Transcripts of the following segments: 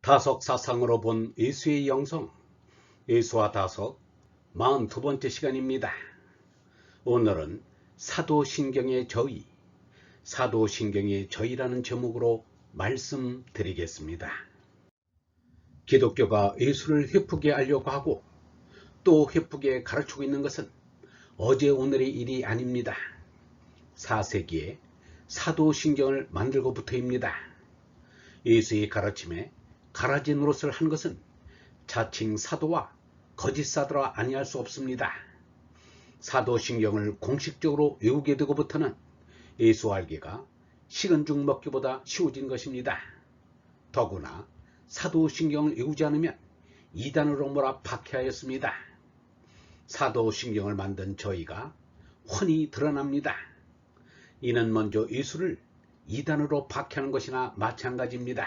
다석 사상으로 본 예수의 영성, 예수와 다석 42번째 시간입니다. 오늘은 사도신경의 저의, 사도신경의 저의라는 제목으로 말씀드리겠습니다. 기독교가 예수를 회프게 하려고 하고 또 회프게 가르치고 있는 것은 어제 오늘의 일이 아닙니다. 4세기에 사도신경을 만들고부터입니다. 예수의 가르침에 가라지 노릇을 한 것은 자칭 사도와 거짓 사도라 아니할 수 없습니다. 사도신경을 공식적으로 외우게 되고부터는 예수 알기가 식은 죽 먹기보다 쉬워진 것입니다. 더구나 사도신경을 외우지 않으면 이단으로 몰아 박해하였습니다. 사도신경을 만든 저희가 훤히 드러납니다. 이는 먼저 예수를 이단으로 박해하는 것이나 마찬가지입니다.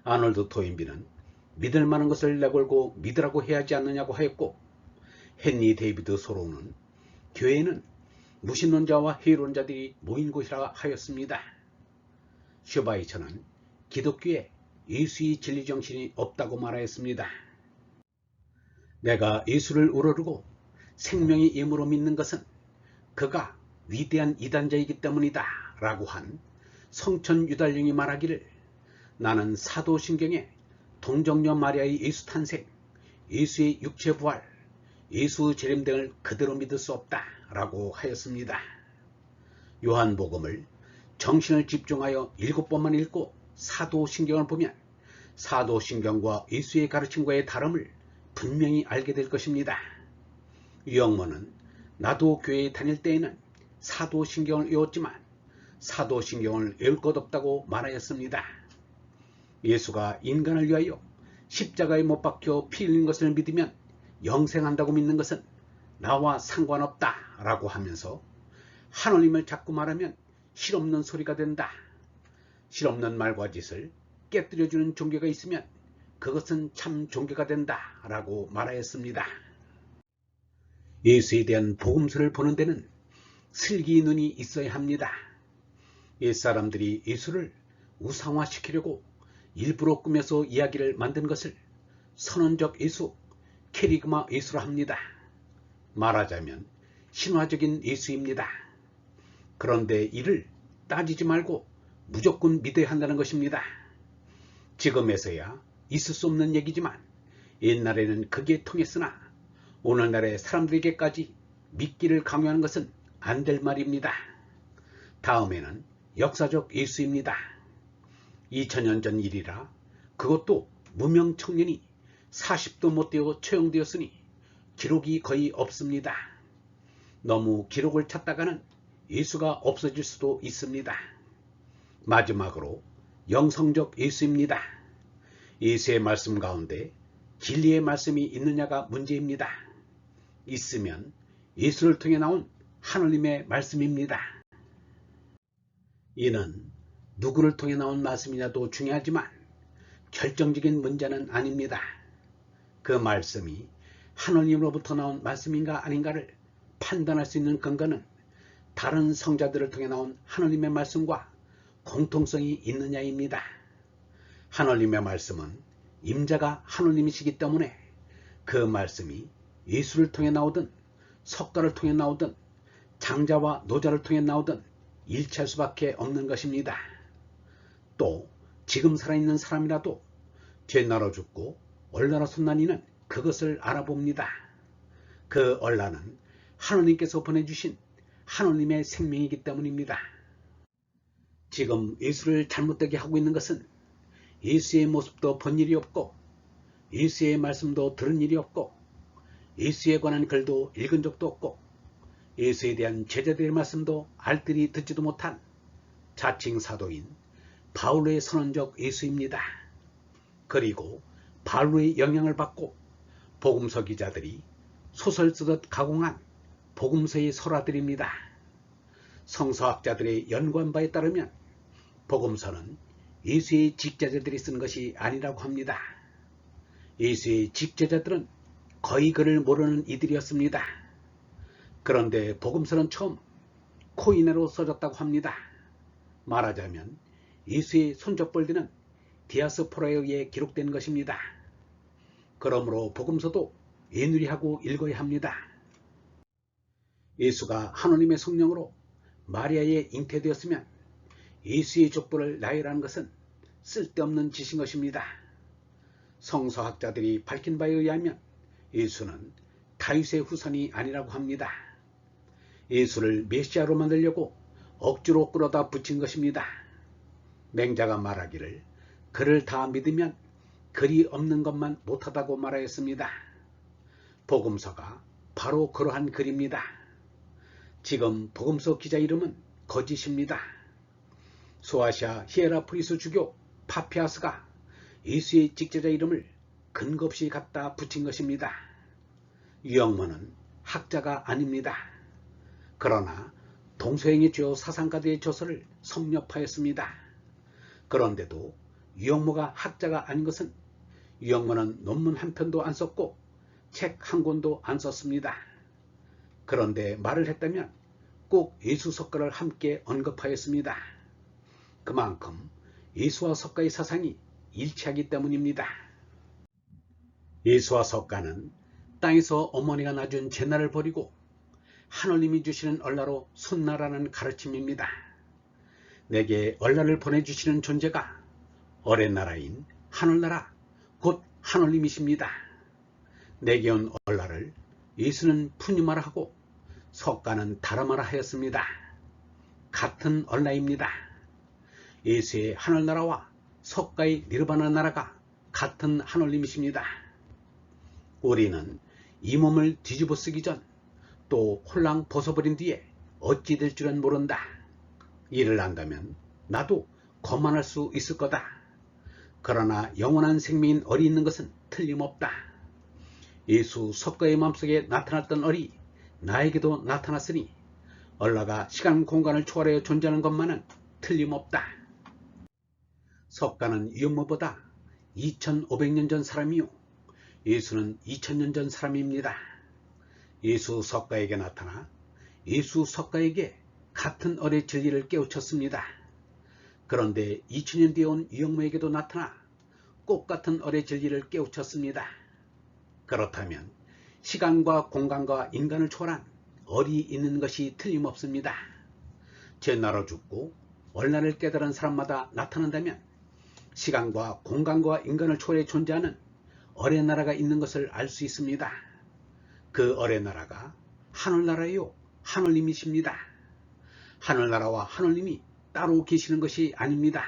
아놀드 토인비는 믿을 만한 것을 내걸고 믿으라고 해야 하지 않느냐고 하였고, 헨리 데이비드 소로는 교회는 무신론자와 회의론자들이 모인 곳이라 하였습니다. 슈바이처는 기독교에 예수의 진리정신이 없다고 말하였습니다. 내가 예수를 우러르고 생명의 예물로 믿는 것은 그가 위대한 이단자이기 때문이다 라고 한 성천 유달령이 말하기를, 나는 사도신경에 동정녀 마리아의 예수 탄생, 예수의 육체 부활, 예수 재림 등을 그대로 믿을 수 없다 라고 하였습니다. 요한복음을 정신을 집중하여 7번만 읽고 사도신경을 보면 사도신경과 예수의 가르침과의 다름을 분명히 알게 될 것입니다. 유영모는 나도 교회에 다닐 때에는 사도신경을 외웠지만 사도신경을 외울 것 없다고 말하였습니다. 예수가 인간을 위하여 십자가에 못 박혀 피 흘린 것을 믿으면 영생한다고 믿는 것은 나와 상관없다 라고 하면서 하느님을 자꾸 말하면 실없는 소리가 된다. 실없는 말과 짓을 깨뜨려주는 종교가 있으면 그것은 참 종교가 된다 라고 말하였습니다. 예수에 대한 복음서를 보는 데는 슬기 눈이 있어야 합니다. 옛사람들이 예수를 우상화시키려고 일부러 꾸며서 이야기를 만든 것을 선언적 예수, 캐리그마 예수라 합니다. 말하자면 신화적인 예수입니다. 그런데 이를 따지지 말고 무조건 믿어야 한다는 것입니다. 지금에서야 있을 수 없는 얘기지만 옛날에는 그게 통했으나 오늘날의 사람들에게까지 믿기를 강요하는 것은 안 될 말입니다. 다음에는 역사적 예수입니다. 2000년 전 일이라 그것도 무명 청년이 40도 못 되어 처형되었으니 기록이 거의 없습니다. 너무 기록을 찾다가는 예수가 없어질 수도 있습니다. 마지막으로 영성적 예수입니다. 예수의 말씀 가운데 진리의 말씀이 있느냐가 문제입니다. 있으면 예수를 통해 나온 하느님의 말씀입니다. 이는 누구를 통해 나온 말씀이냐도 중요하지만 결정적인 문제는 아닙니다. 그 말씀이 하느님으로부터 나온 말씀인가 아닌가를 판단할 수 있는 근거는 다른 성자들을 통해 나온 하느님의 말씀과 공통성이 있느냐입니다. 하느님의 말씀은 임자가 하느님이시기 때문에 그 말씀이 예수를 통해 나오든 석가를 통해 나오든 장자와 노자를 통해 나오든 일치할 수밖에 없는 것입니다. 또 지금 살아있는 사람이라도 죄나로 죽고 얼나라 손난이는 그것을 알아봅니다. 그 얼라는 하느님께서 보내주신 하느님의 생명이기 때문입니다. 지금 예수를 잘못되게 하고 있는 것은 예수의 모습도 본 일이 없고 예수의 말씀도 들은 일이 없고 예수에 관한 글도 읽은 적도 없고 예수에 대한 제자들의 말씀도 알뜰히 듣지도 못한 자칭 사도인 바울의 선언적 예수입니다. 그리고 바울의 영향을 받고 복음서 기자들이 소설 쓰듯 가공한 복음서의 설화들입니다. 성서학자들의 연구한 바에 따르면 복음서는 예수의 직제자들이 쓴 것이 아니라고 합니다. 예수의 직제자들은 거의 그를 모르는 이들이었습니다. 그런데 복음서는 처음 코이네로 써졌다고 합니다. 말하자면 예수의 손접벌들은 디아스포라에 의해 기록된 것입니다. 그러므로 복음서도 예누리하고 읽어야 합니다. 예수가 하나님의 성령으로 마리아에 잉태되었으면 예수의 족보를 나열하는 것은 쓸데없는 짓인 것입니다. 성서학자들이 밝힌 바에 의하면 예수는 다윗의 후손이 아니라고 합니다. 예수를 메시아로 만들려고 억지로 끌어다 붙인 것입니다. 맹자가 말하기를 글을 다 믿으면 글이 없는 것만 못하다고 말하였습니다. 복음서가 바로 그러한 글입니다. 지금 복음서 기자 이름은 거짓입니다. 소아시아 히에라폴리스 주교 파피아스가 예수의 직제자 이름을 근거 없이 갖다 붙인 것입니다. 유영모는 학자가 아닙니다. 그러나 동서양의 주요 사상가들의 저서를 섭렵하였습니다. 그런데도 유영모가 학자가 아닌 것은 유영모는 논문 한 편도 안 썼고 책 한 권도 안 썼습니다. 그런데 말을 했다면 꼭 예수 석가를 함께 언급하였습니다. 그만큼 예수와 석가의 사상이 일치하기 때문입니다. 예수와 석가는 땅에서 어머니가 낳아준 제나를 버리고 하느님이 주시는 얼라로 손나라는 가르침입니다. 내게 얼라를 보내주시는 존재가 어린나라인 하늘나라 곧 하느님이십니다. 내게 온 얼라를 예수는 푸니마라 하고 석가는 다라마라 하였습니다. 같은 얼라입니다. 예수의 하늘나라와 석가의 니르바나 나라가 같은 하느님이십니다. 우리는 이 몸을 뒤집어 쓰기 전 또 홀랑 벗어버린 뒤에 어찌 될 줄은 모른다. 이를 안다면 나도 거만할 수 있을 거다. 그러나 영원한 생명인 얼이 있는 것은 틀림없다. 예수 석가의 마음속에 나타났던 얼이 나에게도 나타났으니 얼라가 시간 공간을 초월하여 존재하는 것만은 틀림없다. 석가는 유영모보다 2500년 전 사람이요 예수는 2000년 전 사람입니다. 예수 석가에게 나타나 예수 석가에게 같은 얼의 진리를 깨우쳤습니다. 그런데 2000년 뒤에 온 유영모에게도 나타나 꽃같은 얼의 진리를 깨우쳤습니다. 그렇다면 시간과 공간과 인간을 초월한 얼이 있는 것이 틀림없습니다. 제나로 죽고 얼라를 깨달은 사람마다 나타난다면 시간과 공간과 인간을 초월해 존재하는 얼의 나라가 있는 것을 알 수 있습니다. 그 얼의 나라가 하늘나라요 하느님이십니다. 하늘나라와 하느님이 따로 계시는 것이 아닙니다.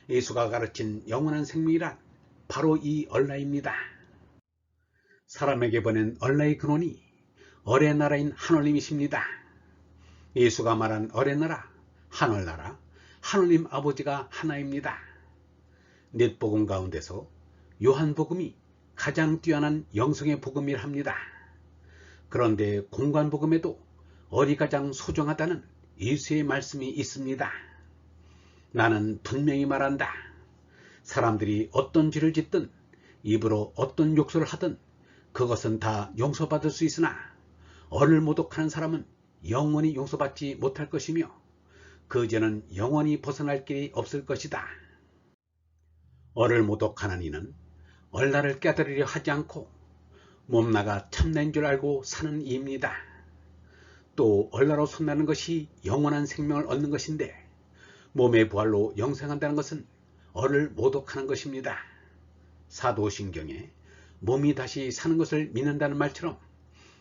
예수가 가르친 영원한 생명이란 바로 이 얼라입니다. 사람에게 보낸 얼라의 근원이 얼의 나라인 하느님이십니다. 예수가 말한 얼의 나라, 하늘나라, 하느님 아버지가 하나입니다. 넷 복음 가운데서 요한복음이 가장 뛰어난 영성의 복음이라 합니다. 그런데 공관복음에도 얼이 가장 소중하다는 예수의 말씀이 있습니다. 나는 분명히 말한다. 사람들이 어떤 죄를 짓든 입으로 어떤 욕설을 하든 그것은 다 용서받을 수 있으나 얼을 모독하는 사람은 영원히 용서받지 못할 것이며 그 죄는 영원히 벗어날 길이 없을 것이다. 얼을 모독하는 이는 얼라를 깨달으려 하지 않고 몸나가 참나인 줄 알고 사는 이입니다. 또 얼라로 손나는 것이 영원한 생명을 얻는 것인데 몸의 부활로 영생한다는 것은 얼을 모독하는 것입니다. 사도신경에 몸이 다시 사는 것을 믿는다는 말처럼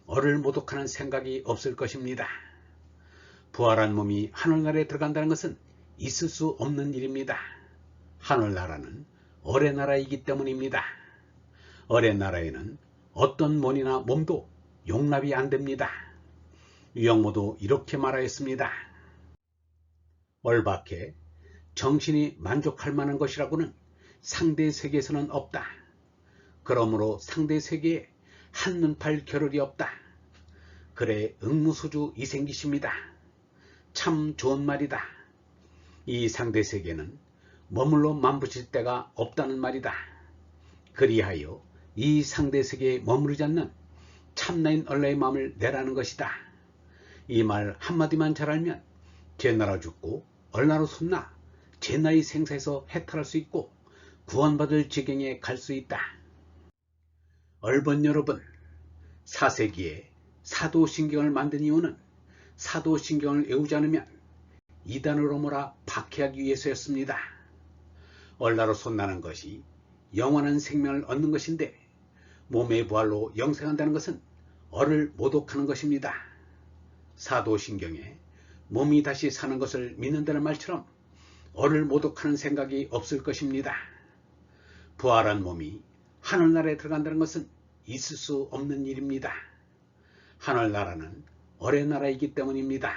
얼을 모독하는 생각이 없을 것입니다. 부활한 몸이 하늘나라에 들어간다는 것은 있을 수 없는 일입니다. 하늘나라는 얼의 나라이기 때문입니다. 얼의 나라에는 어떤 몸이나 몸도 용납이 안 됩니다. 유영모도 이렇게 말하였습니다. 얼밖에 정신이 만족할 만한 것이라고는 상대 세계에서는 없다. 그러므로 상대 세계에 한눈팔 겨를이 없다. 그래 응무소주 이생기십니다. 참 좋은 말이다. 이 상대 세계는 머물러 만부칠 데가 없다는 말이다. 그리하여 이 상대 세계에 머무르지 않는 참나인 얼라의 마음을 내라는 것이다. 이 말 한마디만 잘 알면 제나라 죽고 얼라로 손나 제 나이 생사에서 해탈할 수 있고 구원받을 지경에 갈 수 있다. 얼번 여러분, 4세기에 사도신경을 만든 이유는 사도신경을 외우지 않으면 이단으로 몰아 박해하기 위해서였습니다. 얼라로 손나는 것이 영원한 생명을 얻는 것인데 몸의 부활로 영생한다는 것은 얼을 모독하는 것입니다. 사도신경에 몸이 다시 사는 것을 믿는다는 말처럼 얼을 모독하는 생각이 없을 것입니다. 부활한 몸이 하늘나라에 들어간다는 것은 있을 수 없는 일입니다. 하늘나라는 얼의 나라이기 때문입니다.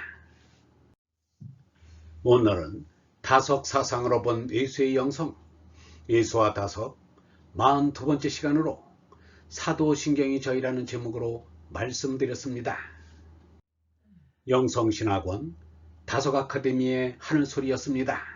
오늘은 다석사상으로 본 예수의 영성, 예수와 다석 42번째 시간으로 사도신경이 저희라는 제목으로 말씀드렸습니다. 영성신학원 다석아카데미의 하늘소리였습니다.